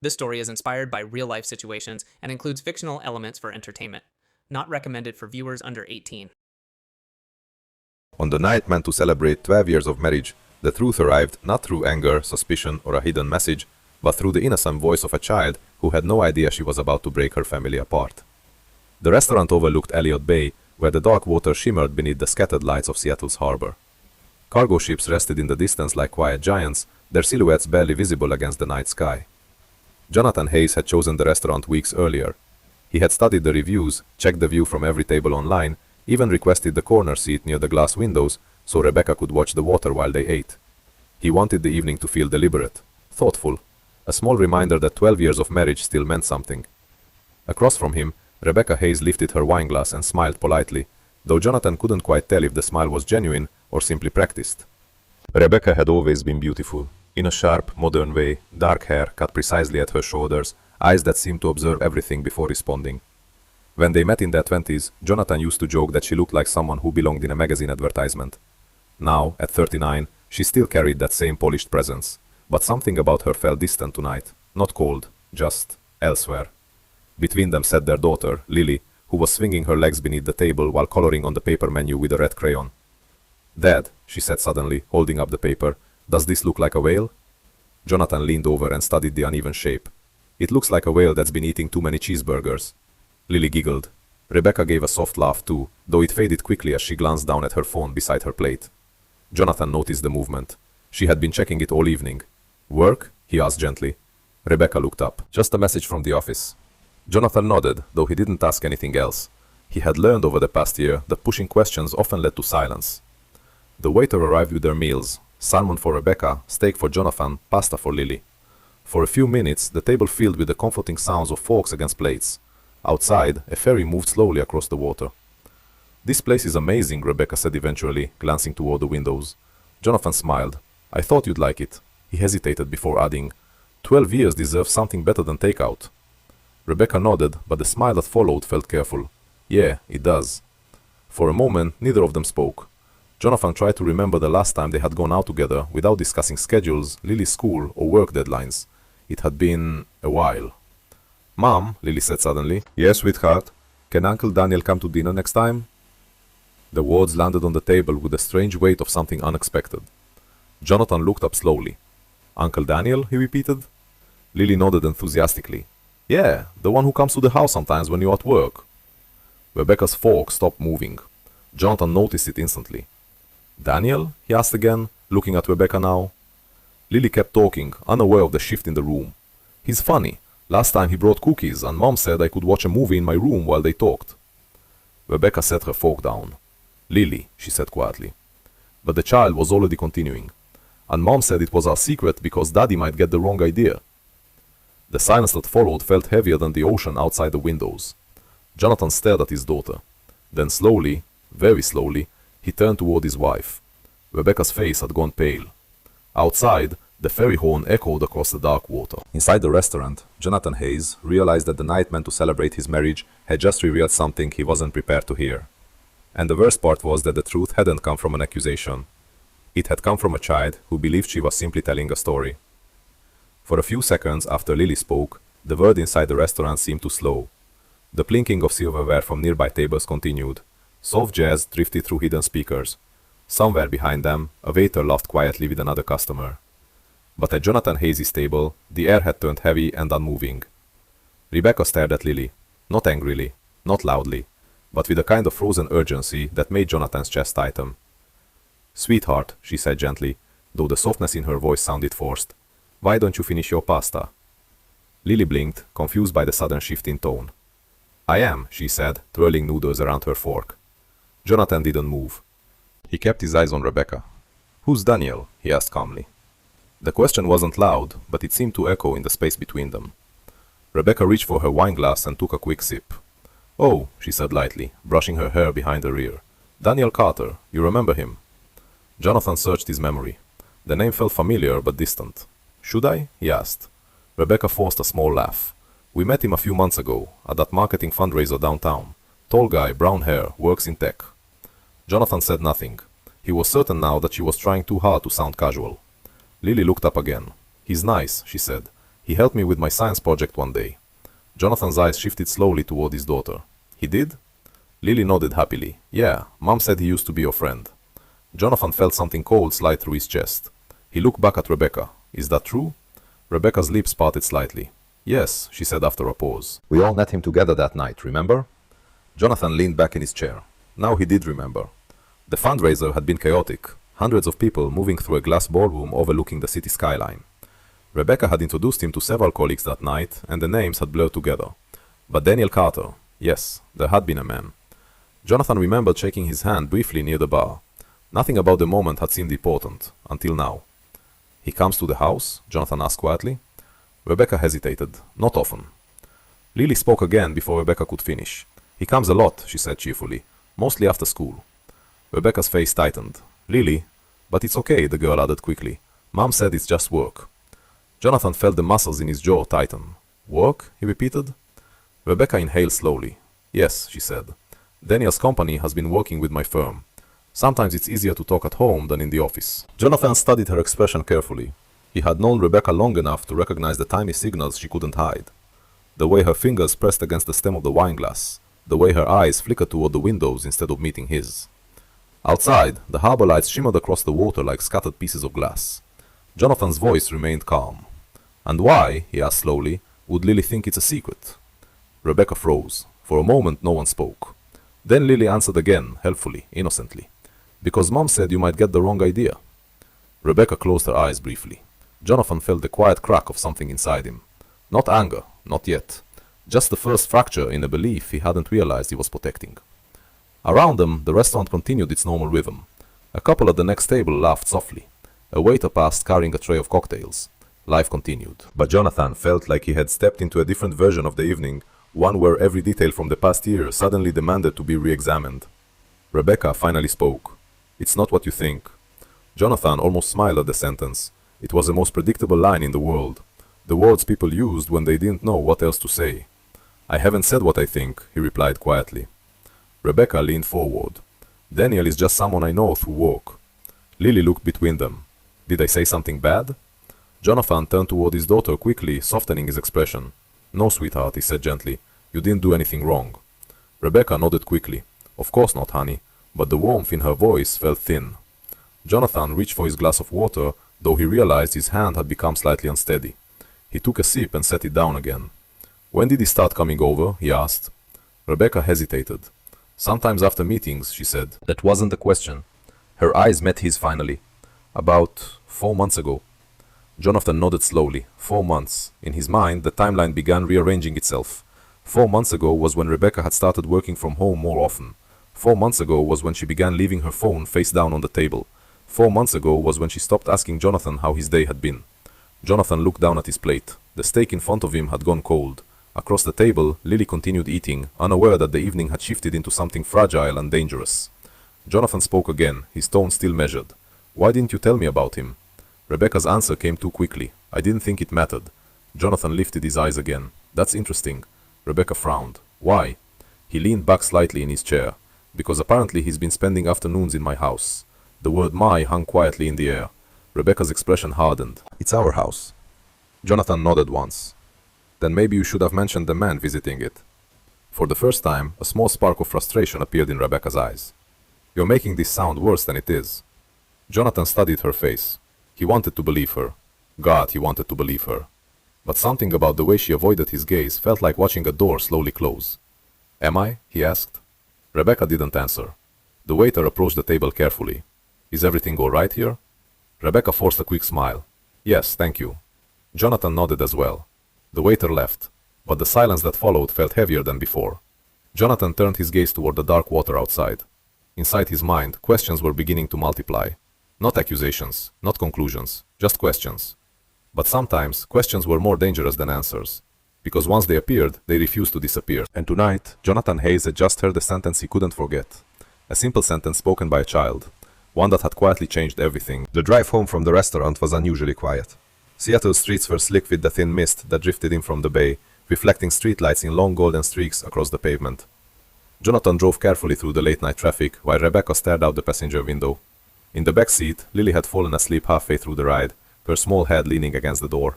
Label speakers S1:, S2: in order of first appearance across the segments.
S1: This story is inspired by real-life situations and includes fictional elements for entertainment. Not recommended for viewers under 18.
S2: On the night meant to celebrate 12 years of marriage, the truth arrived not through anger, suspicion, or a hidden message, but through the innocent voice of a child who had no idea she was about to break her family apart. The restaurant overlooked Elliott Bay, where the dark water shimmered beneath the scattered lights of Seattle's harbor. Cargo ships rested in the distance like quiet giants, their silhouettes barely visible against the night sky. Jonathan Hayes had chosen the restaurant weeks earlier. He had studied the reviews, checked the view from every table online, even requested the corner seat near the glass windows so Rebecca could watch the water while they ate. He wanted the evening to feel deliberate, thoughtful, a small reminder that 12 years of marriage still meant something. Across from him, Rebecca Hayes lifted her wineglass and smiled politely, though Jonathan couldn't quite tell if the smile was genuine or simply practiced. Rebecca had always been beautiful. In a sharp, modern way, dark hair cut precisely at her shoulders, eyes that seemed to observe everything before responding. When they met in their 20s, Jonathan used to joke that she looked like someone who belonged in a magazine advertisement. Now, at 39, she still carried that same polished presence. But something about her felt distant tonight, not cold, just elsewhere. Between them sat their daughter, Lily, who was swinging her legs beneath the table while coloring on the paper menu with a red crayon. "Dad," she said suddenly, holding up the paper, "does this look like a whale?" Jonathan leaned over and studied the uneven shape. "It looks like a whale that's been eating too many cheeseburgers." Lily giggled. Rebecca gave a soft laugh too, though it faded quickly as she glanced down at her phone beside her plate. Jonathan noticed the movement. She had been checking it all evening. "Work?" he asked gently. Rebecca looked up. "Just a message from the office." Jonathan nodded, though he didn't ask anything else. He had learned over the past year that pushing questions often led to silence. The waiter arrived with their meals: salmon for Rebecca, steak for Jonathan, pasta for Lily. For a few minutes, the table filled with the comforting sounds of forks against plates. Outside, a ferry moved slowly across the water. "This place is amazing," Rebecca said eventually, glancing toward the windows. Jonathan smiled. "I thought you'd like it." He hesitated before adding, 12 years deserve something better than takeout." Rebecca nodded, but the smile that followed felt careful. "Yeah, it does." For a moment, neither of them spoke. Jonathan tried to remember the last time they had gone out together without discussing schedules, Lily's school, or work deadlines. It had been a while. "Mom," Lily said suddenly. "Yes, sweetheart? Can Uncle Daniel come to dinner next time?" The words landed on the table with a strange weight of something unexpected. Jonathan looked up slowly. "Uncle Daniel?" he repeated. Lily nodded enthusiastically. "Yeah, the one who comes to the house sometimes when you're at work." Rebecca's fork stopped moving. Jonathan noticed it instantly. "Daniel?" he asked again, looking at Rebecca now. Lily kept talking, unaware of the shift in the room. "He's funny. Last time he brought cookies, and Mom said I could watch a movie in my room while they talked." Rebecca set her fork down. "Lily," she said quietly. But the child was already continuing. "And Mom said it was our secret because Daddy might get the wrong idea." The silence that followed felt heavier than the ocean outside the windows. Jonathan stared at his daughter. Then slowly, very slowly, he turned toward his wife. Rebecca's face had gone pale. Outside, the ferry horn echoed across the dark water. Inside the restaurant, Jonathan Hayes realized that the night meant to celebrate his marriage had just revealed something he wasn't prepared to hear. And the worst part was that the truth hadn't come from an accusation. It had come from a child who believed she was simply telling a story. For a few seconds after Lily spoke, the world inside the restaurant seemed to slow. The plinking of silverware from nearby tables continued. Soft jazz drifted through hidden speakers. Somewhere behind them, a waiter laughed quietly with another customer. But at Jonathan Hayes' table, the air had turned heavy and unmoving. Rebecca stared at Lily, not angrily, not loudly, but with a kind of frozen urgency that made Jonathan's chest tighten. "Sweetheart," she said gently, though the softness in her voice sounded forced, "why don't you finish your pasta?" Lily blinked, confused by the sudden shift in tone. "I am," she said, twirling noodles around her fork. Jonathan didn't move. He kept his eyes on Rebecca. "Who's Daniel?" he asked calmly. The question wasn't loud, but it seemed to echo in the space between them. Rebecca reached for her wineglass and took a quick sip. "Oh," she said lightly, brushing her hair behind her ear. "Daniel Carter, you remember him?" Jonathan searched his memory. The name felt familiar but distant. "Should I?" he asked. Rebecca forced a small laugh. "We met him a few months ago, at that marketing fundraiser downtown. Tall guy, brown hair, works in tech." Jonathan said nothing. He was certain now that she was trying too hard to sound casual. Lily looked up again. "He's nice," she said. He helped me with my science project one day. Jonathan's eyes shifted slowly toward his daughter. He did? Lily nodded happily. Yeah, Mom said he used to be your friend. Jonathan felt something cold slide through his chest. He looked back at Rebecca. Is that true? Rebecca's lips parted slightly. Yes, she said after a pause. We all met him together that night, remember? Jonathan leaned back in his chair. Now he did remember. The fundraiser had been chaotic. Hundreds of people moving through a glass ballroom overlooking the city skyline. Rebecca had introduced him to several colleagues that night, and the names had blurred together. But Daniel Carter, yes, there had been a man. Jonathan remembered shaking his hand briefly near the bar. Nothing about the moment had seemed important, until now. He comes to the house? Jonathan asked quietly. Rebecca hesitated. Not often. Lily spoke again before Rebecca could finish. He comes a lot, she said cheerfully. Mostly after school. Rebecca's face tightened. Lily? But it's okay, the girl added quickly. Mom said it's just work. Jonathan felt the muscles in his jaw tighten. Work? He repeated. Rebecca inhaled slowly. Yes, she said. Daniel's company has been working with my firm. Sometimes it's easier to talk at home than in the office. Jonathan studied her expression carefully. He had known Rebecca long enough to recognize the tiny signals she couldn't hide. The way her fingers pressed against the stem of the wine glass. The way her eyes flickered toward the windows instead of meeting his. Outside, the harbor lights shimmered across the water like scattered pieces of glass. Jonathan's voice remained calm. And why, he asked slowly, would Lily think it's a secret? Rebecca froze. For a moment no one spoke. Then Lily answered again, helpfully, innocently. Because Mom said you might get the wrong idea. Rebecca closed her eyes briefly. Jonathan felt the quiet crack of something inside him. Not anger, not yet. Just the first fracture in a belief he hadn't realized he was protecting. Around them, the restaurant continued its normal rhythm. A couple at the next table laughed softly. A waiter passed carrying a tray of cocktails. Life continued. But Jonathan felt like he had stepped into a different version of the evening, one where every detail from the past year suddenly demanded to be re-examined. Rebecca finally spoke. It's not what you think. Jonathan almost smiled at the sentence. It was the most predictable line in the world. The words people used when they didn't know what else to say. I haven't said what I think, he replied quietly. Rebecca leaned forward. Daniel is just someone I know through work. Lily looked between them. Did I say something bad? Jonathan turned toward his daughter quickly, softening his expression. No, sweetheart, he said gently. You didn't do anything wrong. Rebecca nodded quickly. Of course not, honey. But the warmth in her voice felt thin. Jonathan reached for his glass of water, though he realized his hand had become slightly unsteady. He took a sip and set it down again. When did he start coming over? He asked. Rebecca hesitated. Sometimes after meetings, she said. That wasn't a question. Her eyes met his finally. About 4 months ago. Jonathan nodded slowly. 4 months. In his mind, the timeline began rearranging itself. 4 months ago was when Rebecca had started working from home more often. 4 months ago was when she began leaving her phone face down on the table. 4 months ago was when she stopped asking Jonathan how his day had been. Jonathan looked down at his plate. The steak in front of him had gone cold. Across the table, Lily continued eating, unaware that the evening had shifted into something fragile and dangerous. Jonathan spoke again, his tone still measured. Why didn't you tell me about him? Rebecca's answer came too quickly. I didn't think it mattered. Jonathan lifted his eyes again. That's interesting. Rebecca frowned. Why? He leaned back slightly in his chair. Because apparently he's been spending afternoons in my house. The word my hung quietly in the air. Rebecca's expression hardened. It's our house. Jonathan nodded once. Then maybe you should have mentioned the man visiting it. For the first time, a small spark of frustration appeared in Rebecca's eyes. You're making this sound worse than it is. Jonathan studied her face. He wanted to believe her. God, he wanted to believe her. But something about the way she avoided his gaze felt like watching a door slowly close. Am I? He asked. Rebecca didn't answer. The waiter approached the table carefully. Is everything all right here? Rebecca forced a quick smile. Yes, thank you. Jonathan nodded as well. The waiter left, but the silence that followed felt heavier than before. Jonathan turned his gaze toward the dark water outside. Inside his mind, questions were beginning to multiply. Not accusations, not conclusions, just questions. But sometimes, questions were more dangerous than answers. Because once they appeared, they refused to disappear. And tonight, Jonathan Hayes had just heard a sentence he couldn't forget. A simple sentence spoken by a child. One that had quietly changed everything. The drive home from the restaurant was unusually quiet. Seattle's streets were slick with the thin mist that drifted in from the bay, reflecting streetlights in long golden streaks across the pavement. Jonathan drove carefully through the late-night traffic, while Rebecca stared out the passenger window. In the back seat, Lily had fallen asleep halfway through the ride, her small head leaning against the door.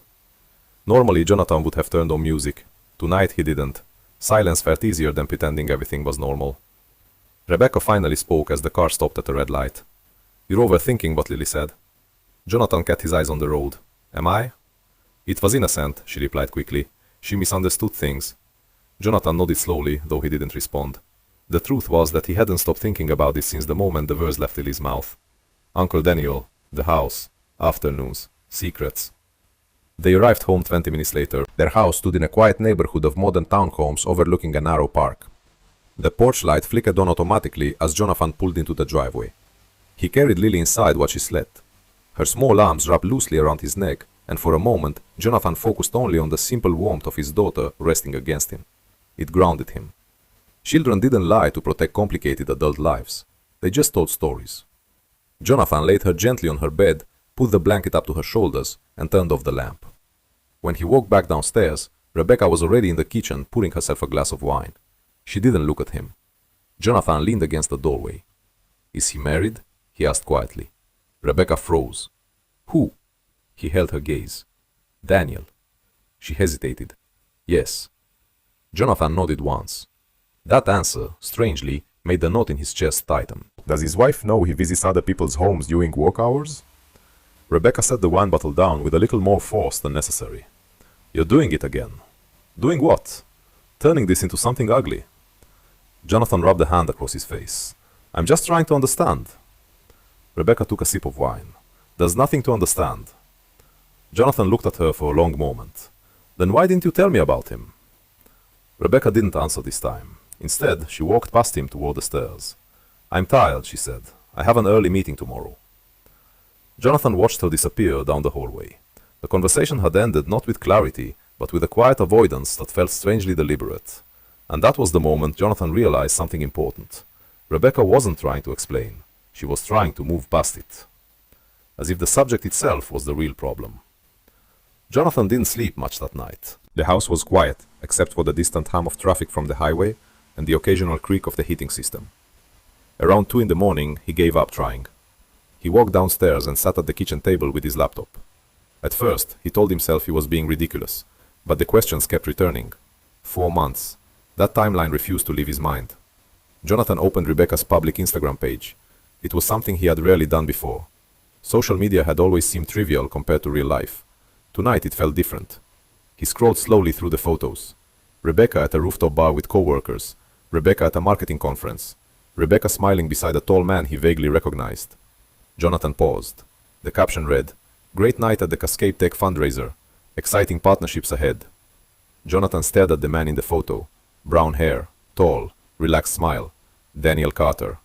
S2: Normally, Jonathan would have turned on music. Tonight, he didn't. Silence felt easier than pretending everything was normal. Rebecca finally spoke as the car stopped at a red light. "You're overthinking what Lily said." Jonathan kept his eyes on the road. "Am I?" "It was innocent," she replied quickly. "She misunderstood things." Jonathan nodded slowly, though he didn't respond. The truth was that he hadn't stopped thinking about it since the moment the words left Lily's mouth. Uncle Daniel, the house, afternoons, secrets. They arrived home 20 minutes later. Their house stood in a quiet neighborhood of modern townhomes overlooking a narrow park. The porch light flickered on automatically as Jonathan pulled into the driveway. He carried Lily inside while she slept. Her small arms wrapped loosely around his neck, and for a moment, Jonathan focused only on the simple warmth of his daughter resting against him. It grounded him. Children didn't lie to protect complicated adult lives. They just told stories. Jonathan laid her gently on her bed, put the blanket up to her shoulders, and turned off the lamp. When he walked back downstairs, Rebecca was already in the kitchen pouring herself a glass of wine. She didn't look at him. Jonathan leaned against the doorway. "Is he married?" he asked quietly. Rebecca froze. "Who?" He held her gaze. "Daniel." She hesitated. "Yes." Jonathan nodded once. That answer, strangely, made the knot in his chest tighten.
S3: Does his wife know he visits other people's homes during work hours?
S2: Rebecca set the wine bottle down with a little more force than necessary. "You're doing it again." "Doing what?" "Turning this into something ugly." Jonathan rubbed a hand across his face. "I'm just trying to understand." Rebecca took a sip of wine. "There's nothing to understand." Jonathan looked at her for a long moment. "Then why didn't you tell me about him?" Rebecca didn't answer this time. Instead, she walked past him toward the stairs. "I'm tired," she said. "I have an early meeting tomorrow." Jonathan watched her disappear down the hallway. The conversation had ended not with clarity, but with a quiet avoidance that felt strangely deliberate. And that was the moment Jonathan realized something important. Rebecca wasn't trying to explain. She was trying to move past it. As if the subject itself was the real problem. Jonathan didn't sleep much that night. The house was quiet, except for the distant hum of traffic from the highway and the occasional creak of the heating system. Around 2 in the morning, he gave up trying. He walked downstairs and sat at the kitchen table with his laptop. At first, he told himself he was being ridiculous, but the questions kept returning. 4 months. That timeline refused to leave his mind. Jonathan opened Rebecca's public Instagram page. It was something he had rarely done before. Social media had always seemed trivial compared to real life. Tonight it felt different. He scrolled slowly through the photos. Rebecca at a rooftop bar with co-workers. Rebecca at a marketing conference. Rebecca smiling beside a tall man he vaguely recognized. Jonathan paused. The caption read, "Great night at the Cascade Tech fundraiser. Exciting partnerships ahead." Jonathan stared at the man in the photo. Brown hair, tall, relaxed smile. Daniel Carter.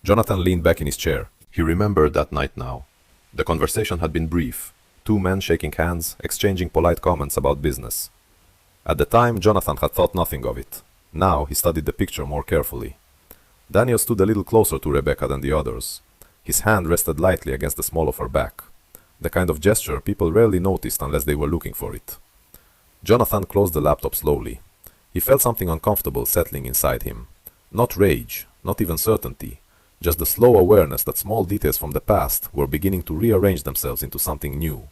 S2: Jonathan leaned back in his chair. He remembered that night now. The conversation had been brief. 2 men shaking hands, exchanging polite comments about business. At the time, Jonathan had thought nothing of it. Now, he studied the picture more carefully. Daniel stood a little closer to Rebecca than the others. His hand rested lightly against the small of her back. The kind of gesture people rarely noticed unless they were looking for it. Jonathan closed the laptop slowly. He felt something uncomfortable settling inside him. Not rage, not even certainty. Just the slow awareness that small details from the past were beginning to rearrange themselves into something new.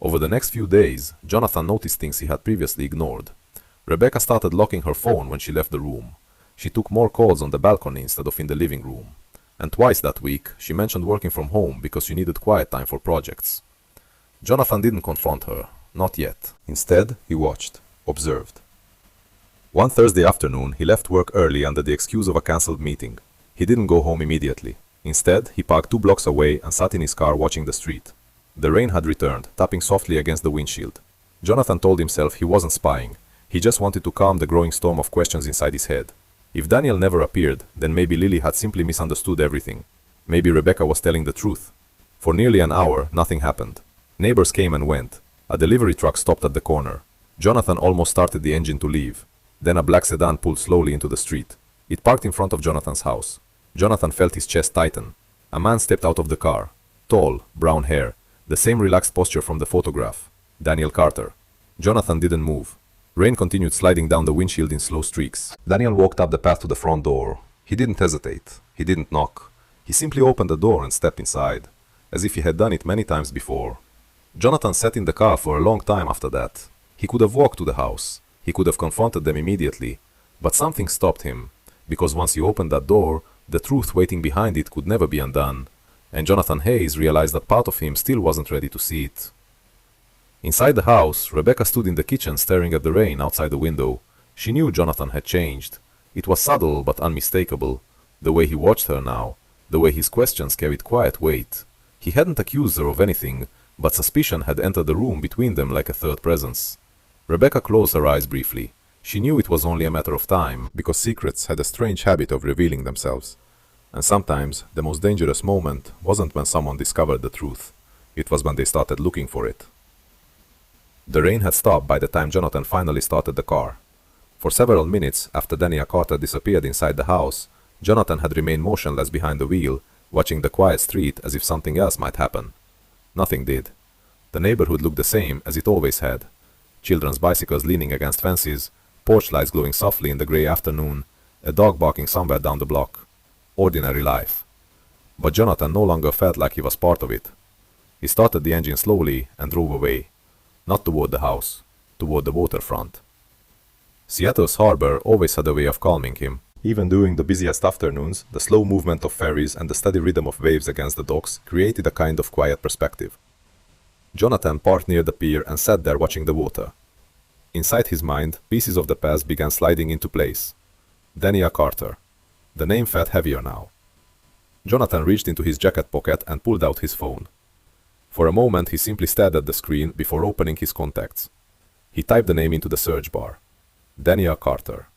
S2: Over the next few days, Jonathan noticed things he had previously ignored. Rebecca started locking her phone when she left the room. She took more calls on the balcony instead of in the living room. And twice that week, she mentioned working from home because she needed quiet time for projects. Jonathan didn't confront her, not yet. Instead, he watched, observed. One Thursday afternoon, he left work early under the excuse of a cancelled meeting. He didn't go home immediately. Instead, he parked 2 blocks away and sat in his car watching the street. The rain had returned, tapping softly against the windshield. Jonathan told himself he wasn't spying. He just wanted to calm the growing storm of questions inside his head. If Daniel never appeared, then maybe Lily had simply misunderstood everything. Maybe Rebecca was telling the truth. For nearly an hour, nothing happened. Neighbors came and went. A delivery truck stopped at the corner. Jonathan almost started the engine to leave. Then a black sedan pulled slowly into the street. It parked in front of Jonathan's house. Jonathan felt his chest tighten. A man stepped out of the car. Tall, brown hair. The same relaxed posture from the photograph. Daniel Carter. Jonathan didn't move. Rain continued sliding down the windshield in slow streaks. Daniel walked up the path to the front door. He didn't hesitate. He didn't knock. He simply opened the door and stepped inside, as if he had done it many times before. Jonathan sat in the car for a long time after that. He could have walked to the house. He could have confronted them immediately. But something stopped him, because once he opened that door, the truth waiting behind it could never be undone. And Jonathan Hayes realized that part of him still wasn't ready to see it. Inside the house, Rebecca stood in the kitchen staring at the rain outside the window. She knew Jonathan had changed. It was subtle but unmistakable. The way he watched her now, the way his questions carried quiet weight. He hadn't accused her of anything, but suspicion had entered the room between them like a third presence. Rebecca closed her eyes briefly. She knew it was only a matter of time, because secrets had a strange habit of revealing themselves. And sometimes, the most dangerous moment wasn't when someone discovered the truth. It was when they started looking for it. The rain had stopped by the time Jonathan finally started the car. For several minutes after Dania Carter disappeared inside the house, Jonathan had remained motionless behind the wheel, watching the quiet street as if something else might happen. Nothing did. The neighborhood looked the same as it always had. Children's bicycles leaning against fences, porch lights glowing softly in the gray afternoon, a dog barking somewhere down the block. Ordinary life. But Jonathan no longer felt like he was part of it. He started the engine slowly and drove away. Not toward the house, toward the waterfront. Seattle's harbor always had a way of calming him. Even during the busiest afternoons, the slow movement of ferries and the steady rhythm of waves against the docks created a kind of quiet perspective. Jonathan parked near the pier and sat there watching the water. Inside his mind, pieces of the past began sliding into place. Dania Carter. The name felt heavier now. Jonathan reached into his jacket pocket and pulled out his phone. For a moment he simply stared at the screen before opening his contacts. He typed the name into the search bar. Dania Carter.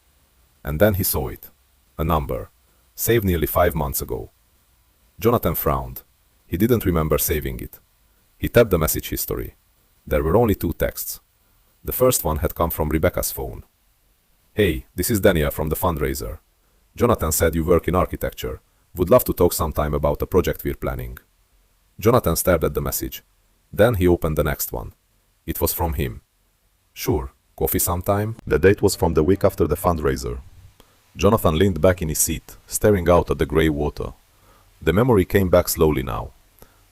S2: And then he saw it. A number. Saved nearly 5 months ago. Jonathan frowned. He didn't remember saving it. He tapped the message history. There were only 2 texts. The first one had come from Rebecca's phone. Hey, this is Dania from the fundraiser. Jonathan said you work in architecture. Would love to talk sometime about a project we're planning. Jonathan stared at the message. Then he opened the next one. It was from him. Sure, coffee sometime? The date was from the week after the fundraiser. Jonathan leaned back in his seat, staring out at the grey water. The memory came back slowly now.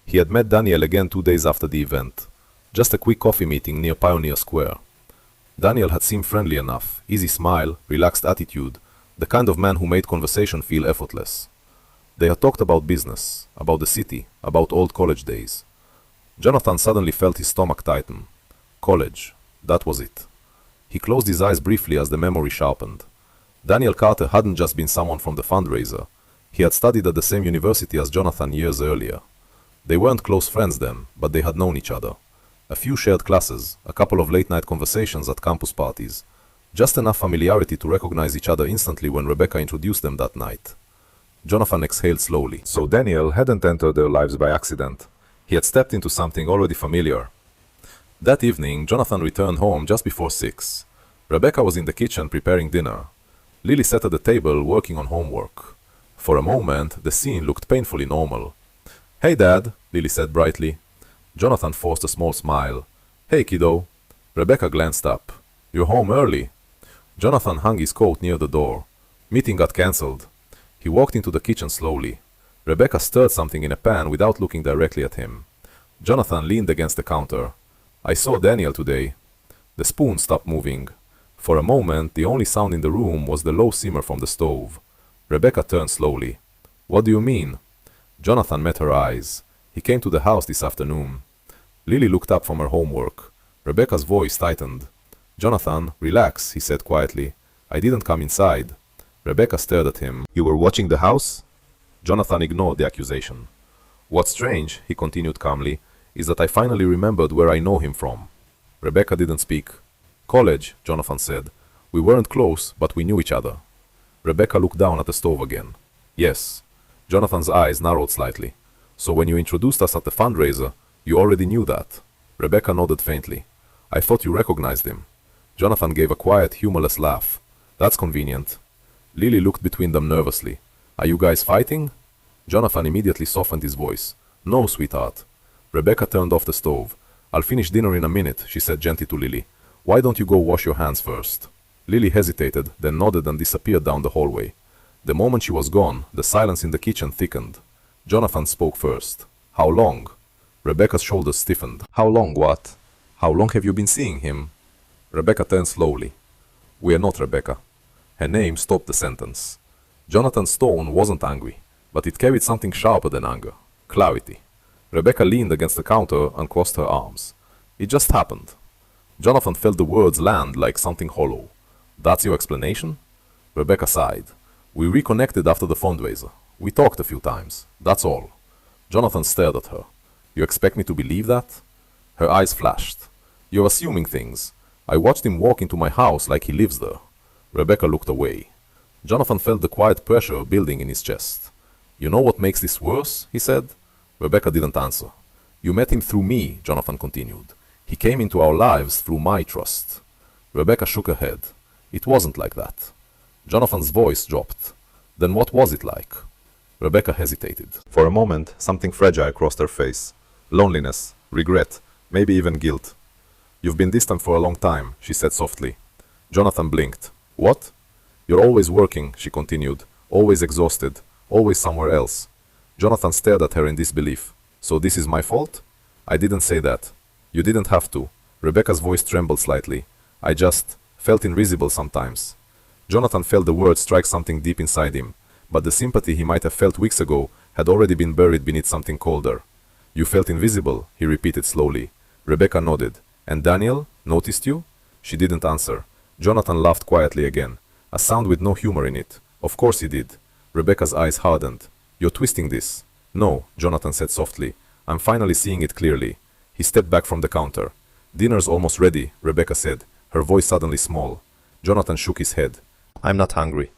S2: He had met Daniel again 2 days after the event. Just a quick coffee meeting near Pioneer Square. Daniel had seemed friendly enough, easy smile, relaxed attitude, the kind of man who made conversation feel effortless. They had talked about business, about the city, about old college days. Jonathan suddenly felt his stomach tighten. College, that was it. He closed his eyes briefly as the memory sharpened. Daniel Carter hadn't just been someone from the fundraiser. He had studied at the same university as Jonathan years earlier. They weren't close friends then, but they had known each other. A few shared classes, a couple of late-night conversations at campus parties. Just enough familiarity to recognize each other instantly when Rebecca introduced them that night. Jonathan exhaled slowly. So Daniel hadn't entered their lives by accident. He had stepped into something already familiar. That evening, Jonathan returned home just before 6. Rebecca was in the kitchen preparing dinner. Lily sat at the table working on homework. For a moment, the scene looked painfully normal. Hey Dad, Lily said brightly. Jonathan forced a small smile. Hey kiddo. Rebecca glanced up. You're home early. Jonathan hung his coat near the door. Meeting got cancelled. He walked into the kitchen slowly. Rebecca stirred something in a pan without looking directly at him. Jonathan leaned against the counter. I saw Daniel today. The spoon stopped moving. For a moment, the only sound in the room was the low simmer from the stove. Rebecca turned slowly. What do you mean? Jonathan met her eyes. He came to the house this afternoon. Lily looked up from her homework. Rebecca's voice tightened. Jonathan, relax, he said quietly. I didn't come inside. Rebecca stared at him. You were watching the house? Jonathan ignored the accusation. What's strange, he continued calmly, is that I finally remembered where I know him from. Rebecca didn't speak. College, Jonathan said. We weren't close, but we knew each other. Rebecca looked down at the stove again. Yes. Jonathan's eyes narrowed slightly. So when you introduced us at the fundraiser, you already knew that. Rebecca nodded faintly. I thought you recognized him. Jonathan gave a quiet, humorless laugh. That's convenient. Lily looked between them nervously. Are you guys fighting? Jonathan immediately softened his voice. No, sweetheart. Rebecca turned off the stove. I'll finish dinner in a minute, she said gently to Lily. Why don't you go wash your hands first? Lily hesitated, then nodded and disappeared down the hallway. The moment she was gone, the silence in the kitchen thickened. Jonathan spoke first. How long? Rebecca's shoulders stiffened. How long, what? How long have you been seeing him? Rebecca turned slowly. We are not Rebecca. Her name stopped the sentence. Jonathan's tone wasn't angry, but it carried something sharper than anger. Clarity. Rebecca leaned against the counter and crossed her arms. It just happened. Jonathan felt the words land like something hollow. That's your explanation? Rebecca sighed. We reconnected after the fundraiser. We talked a few times. That's all. Jonathan stared at her. You expect me to believe that? Her eyes flashed. You're assuming things. I watched him walk into my house like he lives there. Rebecca looked away. Jonathan felt the quiet pressure building in his chest. You know what makes this worse? He said. Rebecca didn't answer. You met him through me, Jonathan continued. He came into our lives through my trust. Rebecca shook her head. It wasn't like that. Jonathan's voice dropped. Then what was it like? Rebecca hesitated. For a moment, something fragile crossed her face. Loneliness, regret, maybe even guilt. You've been distant for a long time, she said softly. Jonathan blinked. What? You're always working, she continued. Always exhausted. Always somewhere else. Jonathan stared at her in disbelief. So this is my fault? I didn't say that. You didn't have to. Rebecca's voice trembled slightly. I just felt invisible sometimes. Jonathan felt the words strike something deep inside him, but the sympathy he might have felt weeks ago had already been buried beneath something colder. You felt invisible, he repeated slowly. Rebecca nodded. And Daniel noticed you? She didn't answer. Jonathan laughed quietly again, a sound with no humor in it. Of course he did. Rebecca's eyes hardened. You're twisting this. No, Jonathan said softly. I'm finally seeing it clearly. He stepped back from the counter. Dinner's almost ready, Rebecca said, her voice suddenly small. Jonathan shook his head. I'm not hungry.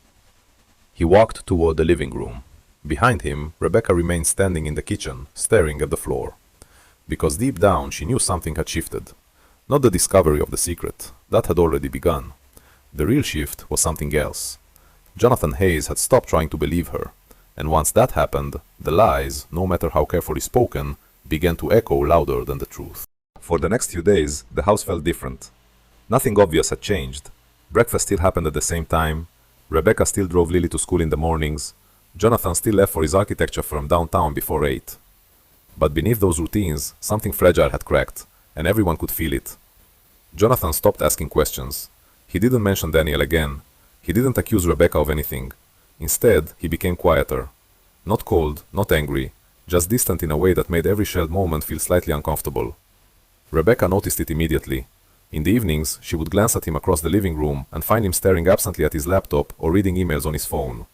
S2: He walked toward the living room. Behind him, Rebecca remained standing in the kitchen, staring at the floor. Because deep down she knew something had shifted. Not the discovery of the secret. That had already begun. The real shift was something else. Jonathan Hayes had stopped trying to believe her. And once that happened, the lies, no matter how carefully spoken, began to echo louder than the truth. For the next few days, the house felt different. Nothing obvious had changed. Breakfast still happened at the same time. Rebecca still drove Lily to school in the mornings. Jonathan still left for his architecture firm downtown before 8. But beneath those routines, something fragile had cracked, and everyone could feel it. Jonathan stopped asking questions. He didn't mention Daniel again. He didn't accuse Rebecca of anything. Instead, he became quieter. Not cold, not angry, just distant in a way that made every shared moment feel slightly uncomfortable. Rebecca noticed it immediately. In the evenings, she would glance at him across the living room and find him staring absently at his laptop or reading emails on his phone.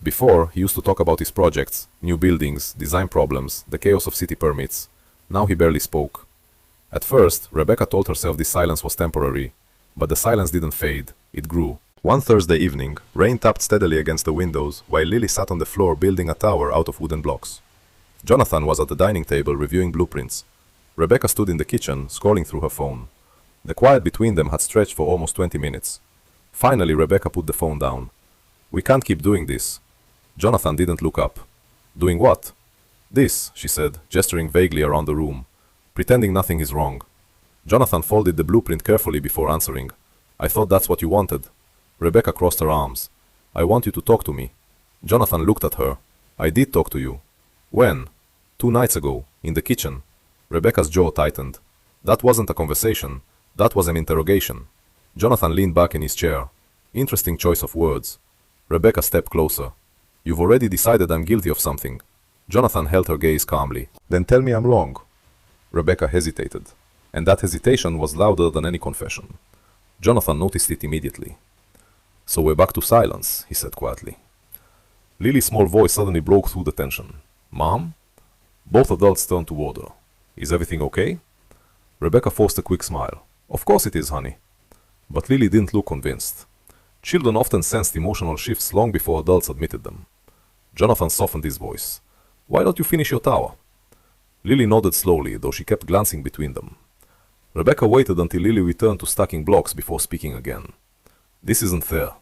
S2: Before, he used to talk about his projects, new buildings, design problems, the chaos of city permits. Now he barely spoke. At first, Rebecca told herself this silence was temporary, but the silence didn't fade, it grew. One Thursday evening, rain tapped steadily against the windows while Lily sat on the floor building a tower out of wooden blocks. Jonathan was at the dining table reviewing blueprints. Rebecca stood in the kitchen, scrolling through her phone. The quiet between them had stretched for almost 20 minutes. Finally, Rebecca put the phone down. We can't keep doing this. Jonathan didn't look up. Doing what? This, she said, gesturing vaguely around the room, pretending nothing is wrong. Jonathan folded the blueprint carefully before answering. I thought that's what you wanted. Rebecca crossed her arms. I want you to talk to me. Jonathan looked at her. I did talk to you. When? 2 nights ago, in the kitchen. Rebecca's jaw tightened. That wasn't a conversation. That was an interrogation. Jonathan leaned back in his chair. Interesting choice of words. Rebecca stepped closer. You've already decided I'm guilty of something. Jonathan held her gaze calmly. Then tell me I'm wrong. Rebecca hesitated. And that hesitation was louder than any confession. Jonathan noticed it immediately. So we're back to silence, he said quietly. Lily's small voice suddenly broke through the tension. Mom? Both adults turned toward her. Is everything okay? Rebecca forced a quick smile. Of course it is, honey. But Lily didn't look convinced. Children often sensed emotional shifts long before adults admitted them. Jonathan softened his voice. Why don't you finish your tower? Lily nodded slowly, though she kept glancing between them. Rebecca waited until Lily returned to stacking blocks before speaking again. This isn't fair.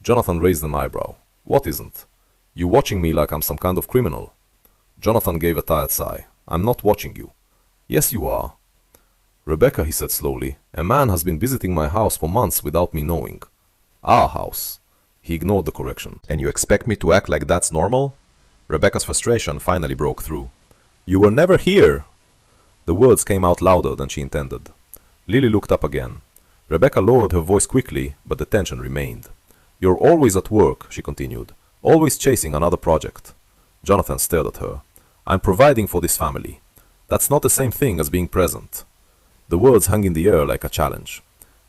S2: Jonathan raised an eyebrow. What isn't? You watching me like I'm some kind of criminal. Jonathan gave a tired sigh. I'm not watching you. Yes, you are. Rebecca, he said slowly, a man has been visiting my house for months without me knowing. Our house. He ignored the correction. And you expect me to act like that's normal? Rebecca's frustration finally broke through. You were never here. The words came out louder than she intended. Lily looked up again. Rebecca lowered her voice quickly, but the tension remained. "You're always at work," she continued. "Always chasing another project." Jonathan stared at her. "I'm providing for this family. That's not the same thing as being present." The words hung in the air like a challenge.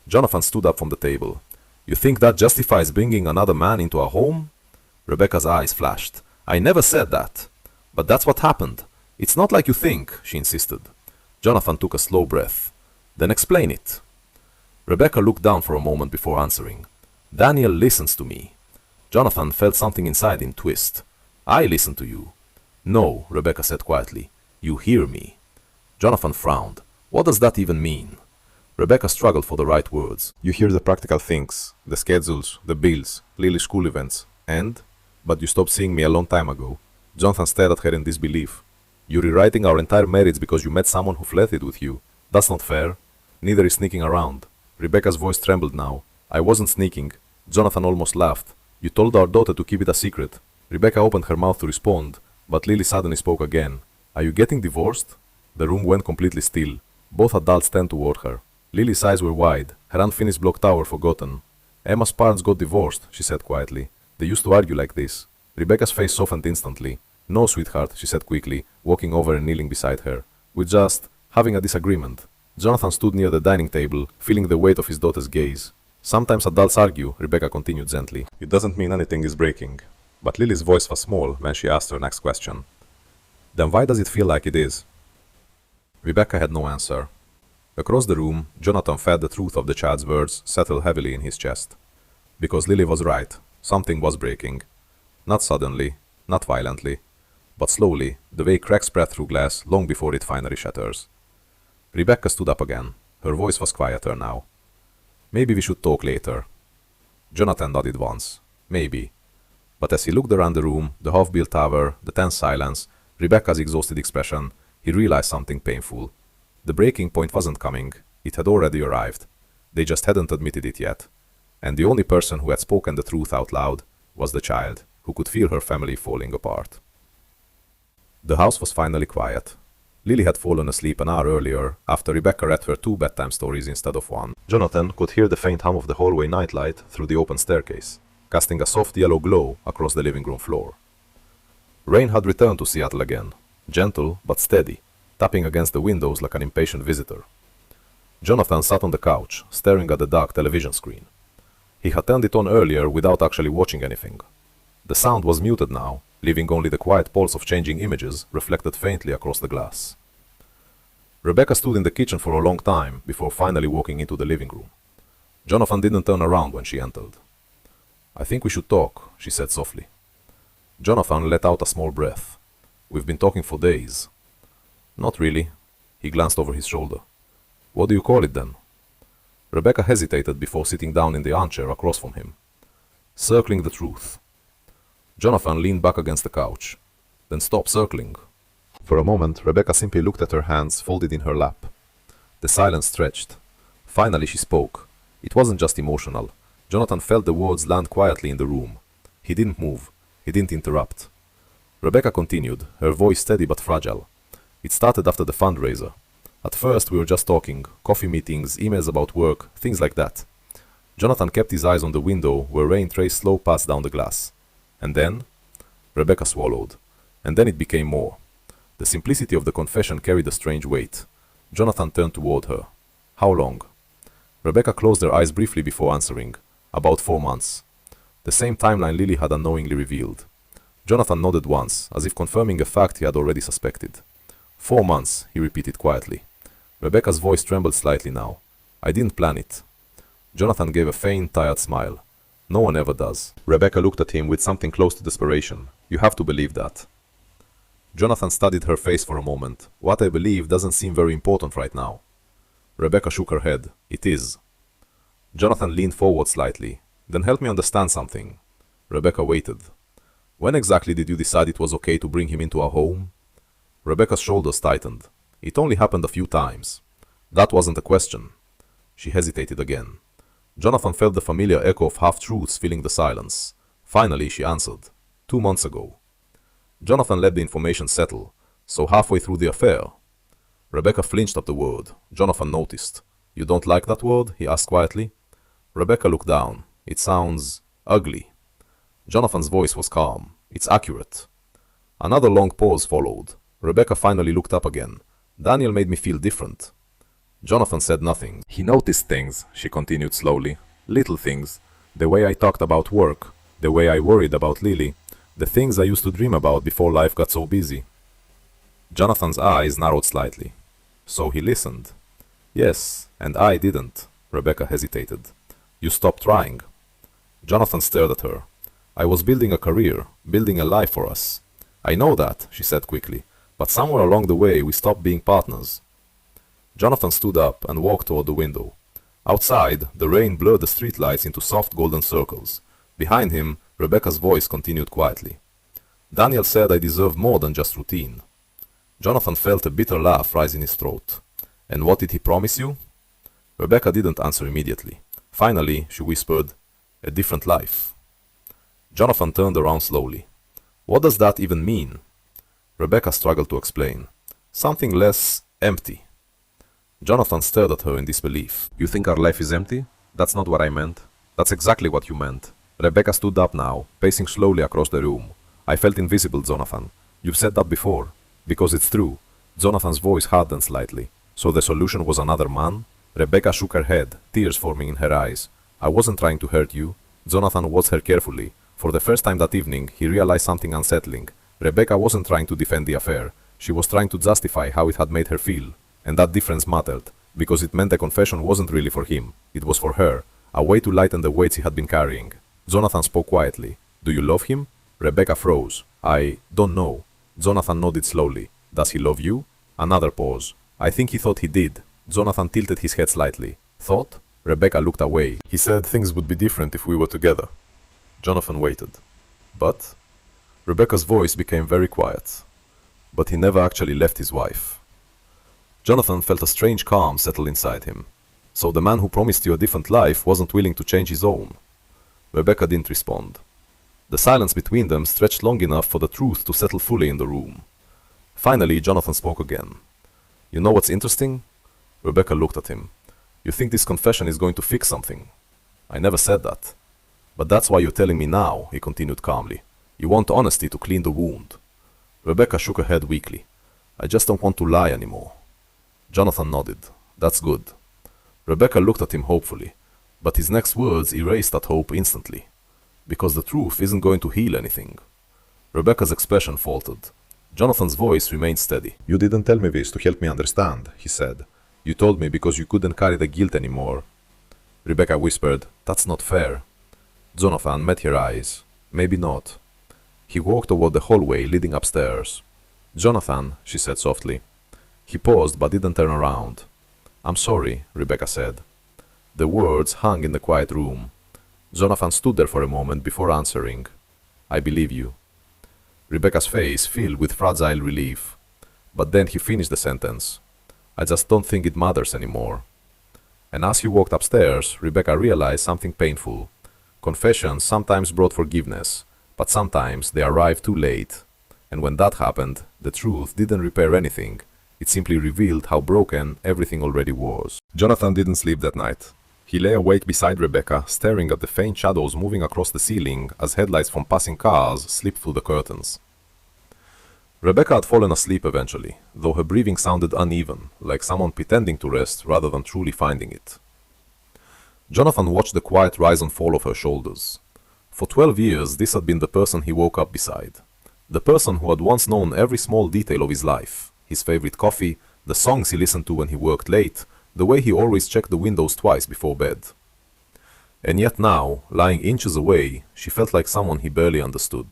S2: Jonathan stood up from the table. "You think that justifies bringing another man into our home?" Rebecca's eyes flashed. "I never said that. But that's what happened. It's not like you think," she insisted. Jonathan took a slow breath. "Then explain it." Rebecca looked down for a moment before answering. "Daniel listens to me." Jonathan felt something inside him twist. "I listen to you." "No," Rebecca said quietly. "You hear me." Jonathan frowned. "What does that even mean?" Rebecca struggled for the right words.
S3: You hear the practical things, the schedules, the bills, Lily's school events, and? But you stopped seeing me a long time ago.
S2: Jonathan stared at her in disbelief. "You're rewriting our entire marriage because you met someone who flirted with you. That's not fair. Neither is sneaking around." Rebecca's voice trembled now. "I wasn't sneaking." Jonathan almost laughed. "You told our daughter to keep it a secret." Rebecca opened her mouth to respond, but Lily suddenly spoke again. "Are you getting divorced?" The room went completely still. Both adults turned toward her. Lily's eyes were wide, her unfinished block tower forgotten. "Emma's parents got divorced," she said quietly. "They used to argue like this." Rebecca's face softened instantly. "No, sweetheart," she said quickly, walking over and kneeling beside her. "We're just having a disagreement." Jonathan stood near the dining table, feeling the weight of his daughter's gaze. "Sometimes adults argue," Rebecca continued gently.
S3: It doesn't mean anything is breaking. But Lily's voice was small when she asked her next question.
S2: "Then why does it feel like it is?" Rebecca had no answer. Across the room, Jonathan felt the truth of the child's words settle heavily in his chest. Because Lily was right. Something was breaking. Not suddenly, not violently, but slowly, the way cracks spread through glass long before it finally shatters. Rebecca stood up again. Her voice was quieter now. "Maybe we should talk later." Jonathan nodded once. Maybe. But as he looked around the room, the half-built tower, the tense silence, Rebecca's exhausted expression, he realized something painful. The breaking point wasn't coming. It had already arrived. They just hadn't admitted it yet. And the only person who had spoken the truth out loud was the child, who could feel her family falling apart. The house was finally quiet. Lily had fallen asleep an hour earlier, after Rebecca read her 2 bedtime stories instead of 1. Jonathan could hear the faint hum of the hallway nightlight through the open staircase, casting a soft yellow glow across the living room floor. Rain had returned to Seattle again, gentle but steady, tapping against the windows like an impatient visitor. Jonathan sat on the couch, staring at the dark television screen. He had turned it on earlier without actually watching anything. The sound was muted now, leaving only the quiet pulse of changing images reflected faintly across the glass. Rebecca stood in the kitchen for a long time before finally walking into the living room. Jonathan didn't turn around when she entered. "I think we should talk," she said softly. Jonathan let out a small breath. "We've been talking for days." "Not really." He glanced over his shoulder. "What do you call it then?" Rebecca hesitated before sitting down in the armchair across from him. "Circling the truth." Jonathan leaned back against the couch. "Then stop circling." For a moment, Rebecca simply looked at her hands folded in her lap. The silence stretched. Finally she spoke. It wasn't just emotional. Jonathan felt the words land quietly in the room. He didn't move. He didn't interrupt. Rebecca continued, her voice steady but fragile. "It started after the fundraiser. At first we were just talking, coffee meetings, emails about work, things like that." Jonathan kept his eyes on the window where rain traced slow paths down the glass. "And then?" Rebecca swallowed. "And then it became more." The simplicity of the confession carried a strange weight. Jonathan turned toward her. "How long?" Rebecca closed her eyes briefly before answering. "About 4 months." The same timeline Lily had unknowingly revealed. Jonathan nodded once, as if confirming a fact he had already suspected. 4 months, he repeated quietly. Rebecca's voice trembled slightly now. "I didn't plan it." Jonathan gave a faint, tired smile. "No one ever does." Rebecca looked at him with something close to desperation. "You have to believe that." Jonathan studied her face for a moment. "What I believe doesn't seem very important right now." Rebecca shook her head. "It is." Jonathan leaned forward slightly. "Then help me understand something." Rebecca waited. "When exactly did you decide it was okay to bring him into our home?" Rebecca's shoulders tightened. "It only happened a few times." "That wasn't a question." She hesitated again. Jonathan felt the familiar echo of half-truths filling the silence. Finally, she answered. 2 months ago. Jonathan let the information settle. "So halfway through the affair?" Rebecca flinched at the word. Jonathan noticed. You don't like that word? He asked quietly. Rebecca looked down. It sounds ugly. Jonathan's voice was calm. It's accurate. Another long pause followed. Rebecca finally looked up again. Daniel made me feel different. Jonathan said nothing. He noticed things, she continued slowly. Little things. The way I talked about work. The way I worried about Lily. The things I used to dream about before life got so busy. Jonathan's eyes narrowed slightly. So he listened. Yes, and I didn't. Rebecca hesitated. You stopped trying. Jonathan stared at her. I was building a career, building a life for us. I know that, she said quickly, but somewhere along the way we stopped being partners. Jonathan stood up and walked toward the window. Outside, the rain blurred the streetlights into soft golden circles. Behind him, Rebecca's voice continued quietly. Daniel said I deserved more than just routine. Jonathan felt a bitter laugh rise in his throat. And what did he promise you? Rebecca didn't answer immediately. Finally, she whispered, a different life. Jonathan turned around slowly. What does that even mean? Rebecca struggled to explain. Something less empty. Jonathan stared at her in disbelief. You think our life is empty? That's not what I meant. That's exactly what you meant. Rebecca stood up now, pacing slowly across the room. I felt invisible, Jonathan. You've said that before. Because it's true. Jonathan's voice hardened slightly. So the solution was another man? Rebecca shook her head, tears forming in her eyes. I wasn't trying to hurt you. Jonathan watched her carefully. For the first time that evening, he realized something unsettling. Rebecca wasn't trying to defend the affair. She was trying to justify how it had made her feel. And that difference mattered, because it meant the confession wasn't really for him. It was for her, a way to lighten the weights he had been carrying. Jonathan spoke quietly. Do you love him? Rebecca froze. I don't know. Jonathan nodded slowly. Does he love you? Another pause. I think he thought he did. Jonathan tilted his head slightly. Thought? Rebecca looked away. He said things would be different if we were together. Jonathan waited. But? Rebecca's voice became very quiet. But he never actually left his wife. Jonathan felt a strange calm settle inside him. So the man who promised you a different life wasn't willing to change his own. Rebecca didn't respond. The silence between them stretched long enough for the truth to settle fully in the room. Finally, Jonathan spoke again. You know what's interesting? Rebecca looked at him. You think this confession is going to fix something? I never said that. But that's why you're telling me now, he continued calmly. You want honesty to clean the wound. Rebecca shook her head weakly. I just don't want to lie anymore. Jonathan nodded. That's good. Rebecca looked at him hopefully, but his next words erased that hope instantly. Because the truth isn't going to heal anything. Rebecca's expression faltered. Jonathan's voice remained steady. You didn't tell me this to help me understand, he said. You told me because you couldn't carry the guilt anymore. Rebecca whispered, That's not fair. Jonathan met her eyes. Maybe not. He walked toward the hallway leading upstairs. Jonathan, she said softly. He paused but didn't turn around. I'm sorry, Rebecca said. The words hung in the quiet room. Jonathan stood there for a moment before answering. I believe you. Rebecca's face filled with fragile relief. But then he finished the sentence. I just don't think it matters anymore. And as he walked upstairs, Rebecca realized something painful. Confessions sometimes brought forgiveness, but sometimes they arrived too late. And when that happened, the truth didn't repair anything. It simply revealed how broken everything already was. Jonathan didn't sleep that night. He lay awake beside Rebecca, staring at the faint shadows moving across the ceiling as headlights from passing cars slipped through the curtains. Rebecca had fallen asleep eventually, though her breathing sounded uneven, like someone pretending to rest rather than truly finding it. Jonathan watched the quiet rise and fall of her shoulders. For 12 years, this had been the person he woke up beside. The person who had once known every small detail of his life. His favorite coffee, the songs he listened to when he worked late, the way he always checked the windows twice before bed. And yet now, lying inches away, she felt like someone he barely understood.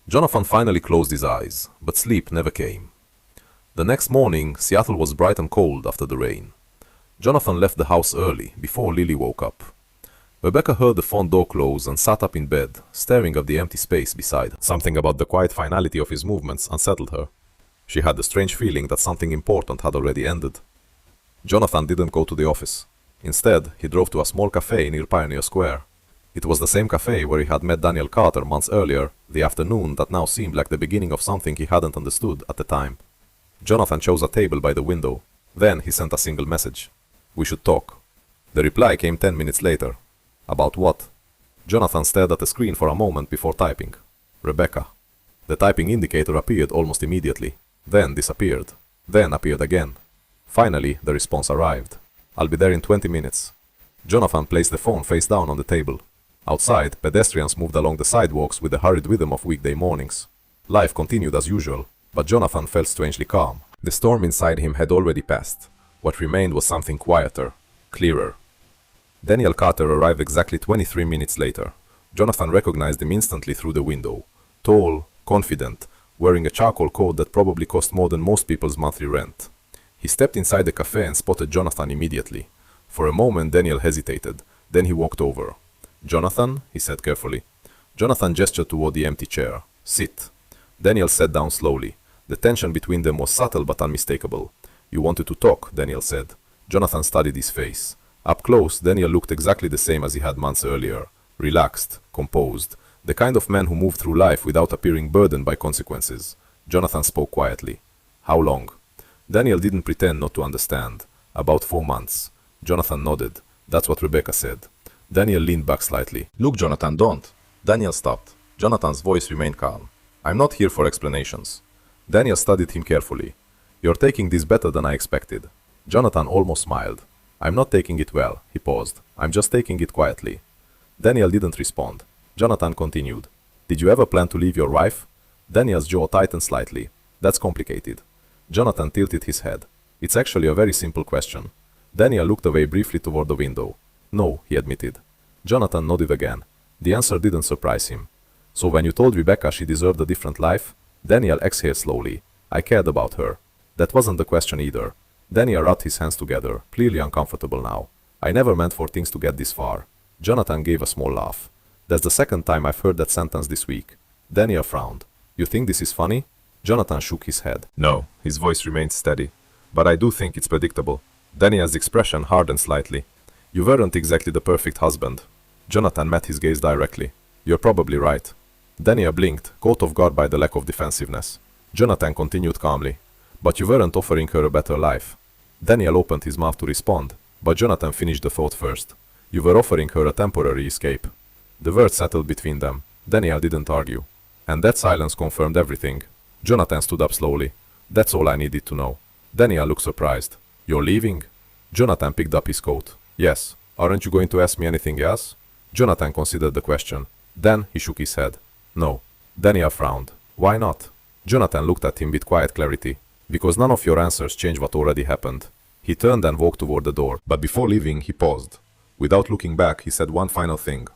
S2: Jonathan finally closed his eyes, but sleep never came. The next morning, Seattle was bright and cold after the rain. Jonathan left the house early, before Lily woke up. Rebecca heard the front door close and sat up in bed, staring at the empty space beside her. Something about the quiet finality of his movements unsettled her. She had the strange feeling that something important had already ended. Jonathan didn't go to the office. Instead, he drove to a small cafe near Pioneer Square. It was the same cafe where he had met Daniel Carter months earlier, the afternoon that now seemed like the beginning of something he hadn't understood at the time. Jonathan chose a table by the window. Then he sent a single message. We should talk. The reply came 10 minutes later. About what? Jonathan stared at the screen for a moment before typing. Rebecca. The typing indicator appeared almost immediately, then disappeared, then appeared again. Finally, the response arrived. I'll be there in 20 minutes. Jonathan placed the phone face down on the table. Outside, pedestrians moved along the sidewalks with the hurried rhythm of weekday mornings. Life continued as usual, but Jonathan felt strangely calm. The storm inside him had already passed. What remained was something quieter, clearer. Daniel Carter arrived exactly 23 minutes later. Jonathan recognized him instantly through the window. Tall, confident, wearing a charcoal coat that probably cost more than most people's monthly rent. He stepped inside the cafe and spotted Jonathan immediately. For a moment, Daniel hesitated. Then he walked over. Jonathan, he said carefully. Jonathan gestured toward the empty chair. Sit. Daniel sat down slowly. The tension between them was subtle but unmistakable. You wanted to talk, Daniel said. Jonathan studied his face. Up close, Daniel looked exactly the same as he had months earlier. Relaxed, composed, the kind of man who moved through life without appearing burdened by consequences. Jonathan spoke quietly. How long? Daniel didn't pretend not to understand. About 4 months. Jonathan nodded. That's what Rebecca said. Daniel leaned back slightly. Look, Jonathan, don't. Daniel stopped. Jonathan's voice remained calm. I'm not here for explanations. Daniel studied him carefully. You're taking this better than I expected. Jonathan almost smiled. I'm not taking it well, he paused. I'm just taking it quietly. Daniel didn't respond. Jonathan continued. Did you ever plan to leave your wife? Daniel's jaw tightened slightly. That's complicated. Jonathan tilted his head. It's actually a very simple question. Daniel looked away briefly toward the window. No, he admitted. Jonathan nodded again. The answer didn't surprise him. So when you told Rebecca she deserved a different life? Daniel exhaled slowly. I cared about her. That wasn't the question either. Daniel rubbed his hands together, clearly uncomfortable now. I never meant for things to get this far. Jonathan gave a small laugh. That's the second time I've heard that sentence this week. Daniel frowned. You think this is funny? Jonathan shook his head. No, his voice remained steady. But I do think it's predictable. Daniel's expression hardened slightly. You weren't exactly the perfect husband. Jonathan met his gaze directly. You're probably right. Daniel blinked, caught off guard by the lack of defensiveness. Jonathan continued calmly. But you weren't offering her a better life. Daniel opened his mouth to respond, but Jonathan finished the thought first. You were offering her a temporary escape. The words settled between them. Daniel didn't argue. And that silence confirmed everything. Jonathan stood up slowly. That's all I needed to know. Daniel looked surprised. You're leaving? Jonathan picked up his coat. Yes. Aren't you going to ask me anything else? Jonathan considered the question. Then he shook his head. No. Daniel frowned. Why not? Jonathan looked at him with quiet clarity. Because none of your answers change what already happened. He turned and walked toward the door, but before leaving, he paused. Without looking back, he said one final thing.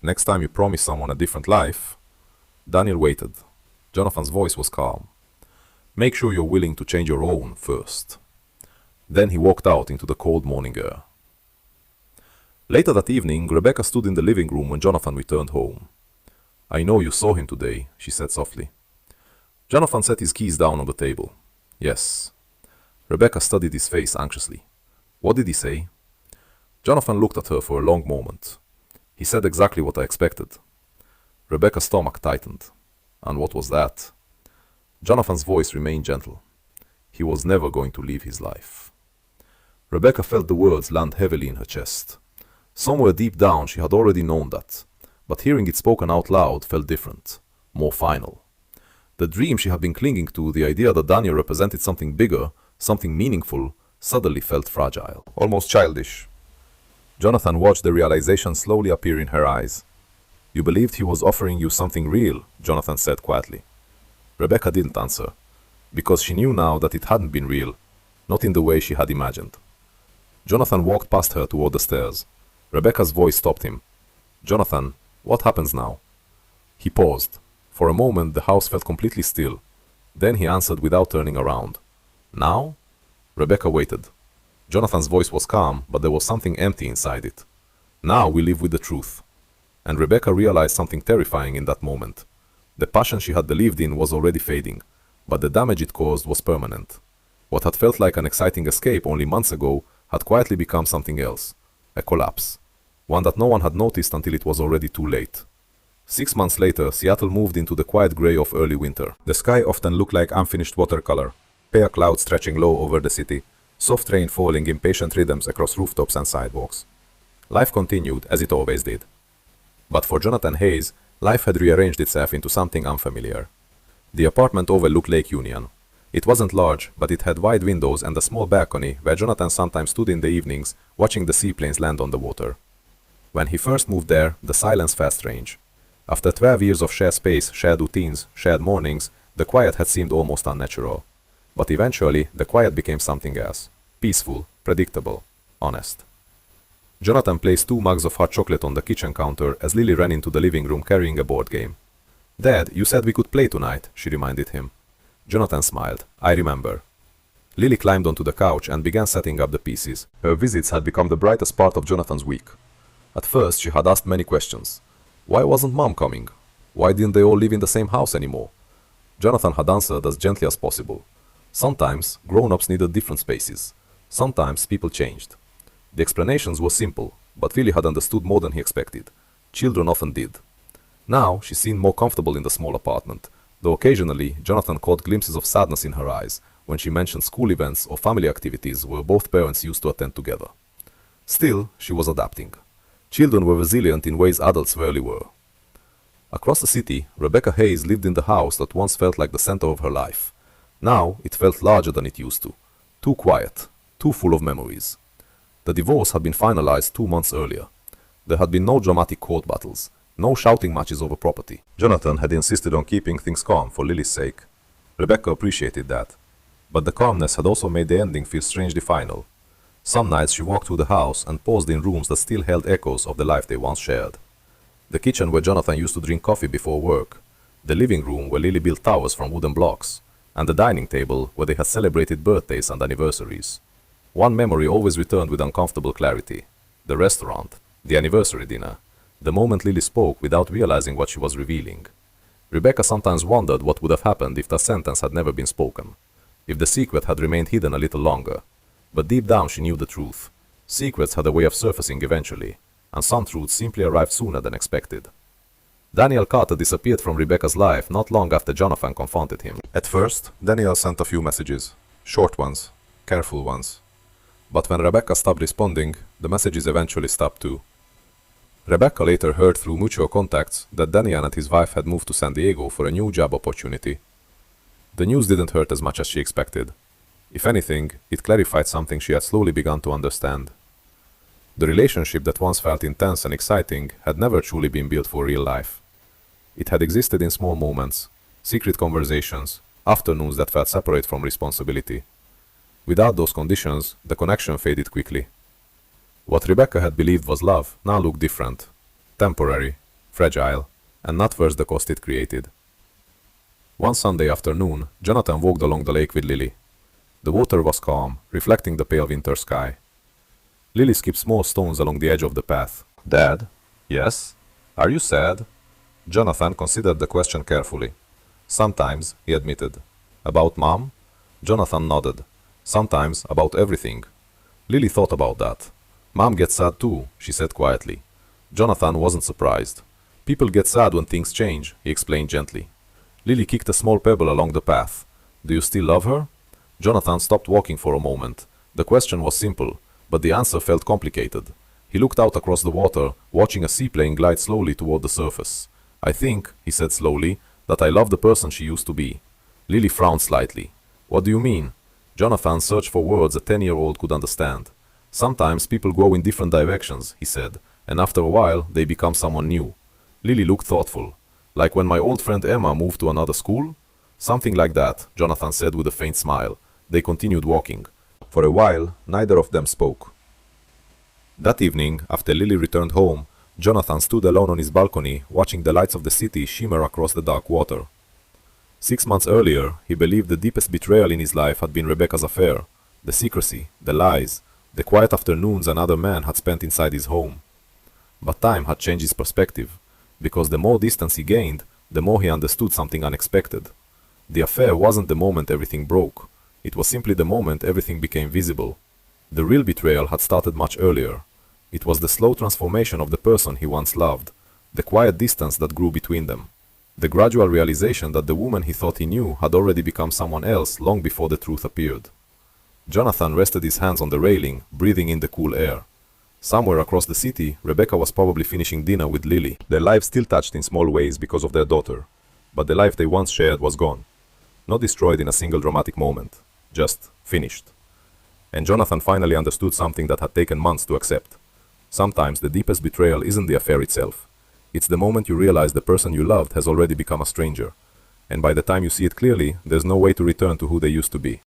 S2: Next time you promise someone a different life... Daniel waited. Jonathan's voice was calm. Make sure you're willing to change your own first. Then he walked out into the cold morning air. Later that evening, Rebecca stood in the living room when Jonathan returned home. I know you saw him today, she said softly. Jonathan set his keys down on the table. Yes. Rebecca studied his face anxiously. What did he say? Jonathan looked at her for a long moment. He said exactly what I expected. Rebecca's stomach tightened. And what was that? Jonathan's voice remained gentle. He was never going to leave his life. Rebecca felt the words land heavily in her chest. Somewhere deep down she had already known that, but hearing it spoken out loud felt different, more final. The dream she had been clinging to, the idea that Daniel represented something bigger, something meaningful, suddenly felt fragile, almost childish. Jonathan watched the realization slowly appear in her eyes. You believed he was offering you something real, Jonathan said quietly. Rebecca didn't answer, because she knew now that it hadn't been real, not in the way she had imagined. Jonathan walked past her toward the stairs. Rebecca's voice stopped him. Jonathan, what happens now? He paused. For a moment the house felt completely still. Then he answered without turning around. Now? Rebecca waited. Jonathan's voice was calm, but there was something empty inside it. Now we live with the truth. And Rebecca realized something terrifying in that moment. The passion she had believed in was already fading, but the damage it caused was permanent. What had felt like an exciting escape only months ago had quietly become something else. A collapse. One that no one had noticed until it was already too late. 6 months later, Seattle moved into the quiet gray of early winter. The sky often looked like unfinished watercolor. pale clouds stretching low over the city, soft rain falling in patient rhythms across rooftops and sidewalks. Life continued as it always did. But for Jonathan Hayes, life had rearranged itself into something unfamiliar. The apartment overlooked Lake Union. It wasn't large, but it had wide windows and a small balcony where Jonathan sometimes stood in the evenings watching the seaplanes land on the water. When he first moved there, the silence felt strange. After 12 years of shared space, shared routines, shared mornings, the quiet had seemed almost unnatural. But eventually, the quiet became something else. Peaceful, predictable, honest. Jonathan placed 2 mugs of hot chocolate on the kitchen counter as Lily ran into the living room carrying a board game. "Dad, you said we could play tonight," she reminded him. Jonathan smiled. "I remember." Lily climbed onto the couch and began setting up the pieces. Her visits had become the brightest part of Jonathan's week. At first, she had asked many questions. Why wasn't Mom coming? Why didn't they all live in the same house anymore? Jonathan had answered as gently as possible. Sometimes, grown-ups needed different spaces. Sometimes, people changed. The explanations were simple, but Lily had understood more than he expected. Children often did. Now, she seemed more comfortable in the small apartment, though occasionally, Jonathan caught glimpses of sadness in her eyes when she mentioned school events or family activities where both parents used to attend together. Still, she was adapting. Children were resilient in ways adults rarely were. Across the city, Rebecca Hayes lived in the house that once felt like the center of her life. Now, it felt larger than it used to. Too quiet, too full of memories. The divorce had been finalized 2 months earlier. There had been no dramatic court battles, no shouting matches over property. Jonathan had insisted on keeping things calm for Lily's sake. Rebecca appreciated that. But the calmness had also made the ending feel strangely final. Some nights she walked through the house and paused in rooms that still held echoes of the life they once shared. The kitchen where Jonathan used to drink coffee before work, the living room where Lily built towers from wooden blocks, and the dining table where they had celebrated birthdays and anniversaries. One memory always returned with uncomfortable clarity. The restaurant, the anniversary dinner, the moment Lily spoke without realizing what she was revealing. Rebecca sometimes wondered what would have happened if the sentence had never been spoken, if the secret had remained hidden a little longer. But deep down she knew the truth. Secrets had a way of surfacing eventually, and some truths simply arrived sooner than expected. Daniel Carter disappeared from Rebecca's life not long after Jonathan confronted him. At first, Daniel sent a few messages. Short ones, careful ones. But when Rebecca stopped responding, the messages eventually stopped too. Rebecca later heard through mutual contacts that Daniel and his wife had moved to San Diego for a new job opportunity. The news didn't hurt as much as she expected. If anything, it clarified something she had slowly begun to understand. The relationship that once felt intense and exciting had never truly been built for real life. It had existed in small moments, secret conversations, afternoons that felt separate from responsibility. Without those conditions, the connection faded quickly. What Rebecca had believed was love now looked different, temporary, fragile, and not worth the cost it created. One Sunday afternoon, Jonathan walked along the lake with Lily. The water was calm, reflecting the pale winter sky. Lily skipped small stones along the edge of the path. "Dad?" "Yes?" "Are you sad?" Jonathan considered the question carefully. "Sometimes," he admitted. "About Mom?" Jonathan nodded. "Sometimes about everything." Lily thought about that. "Mom gets sad too," she said quietly. Jonathan wasn't surprised. "People get sad when things change," he explained gently. Lily kicked a small pebble along the path. "Do you still love her?" Jonathan stopped walking for a moment. The question was simple, but the answer felt complicated. He looked out across the water, watching a seaplane glide slowly toward the surface. "I think," he said slowly, "that I love the person she used to be." Lily frowned slightly. "What do you mean?" Jonathan searched for words a 10-year-old could understand. "Sometimes people grow in different directions," he said, "and after a while they become someone new." Lily looked thoughtful. "Like when my old friend Emma moved to another school?" "Something like that," Jonathan said with a faint smile. They continued walking. For a while, neither of them spoke. That evening, after Lily returned home, Jonathan stood alone on his balcony, watching the lights of the city shimmer across the dark water. 6 months earlier, he believed the deepest betrayal in his life had been Rebecca's affair. The secrecy, the lies, the quiet afternoons another man had spent inside his home. But time had changed his perspective, because the more distance he gained, the more he understood something unexpected. The affair wasn't the moment everything broke. It was simply the moment everything became visible. The real betrayal had started much earlier. It was the slow transformation of the person he once loved, the quiet distance that grew between them.
S3: The gradual realization that the woman he thought he knew had already become someone else long before the truth appeared. Jonathan rested his hands on the railing, breathing in the cool air. Somewhere across the city, Rebecca was probably finishing dinner with Lily. Their lives still touched in small ways because of their daughter, but the life they once shared was gone. Not destroyed in a single dramatic moment, just finished. And Jonathan finally understood something that had taken months to accept. Sometimes the deepest betrayal isn't the affair itself. It's the moment you realize the person you loved has already become a stranger. And by the time you see it clearly, there's no way to return to who they used to be.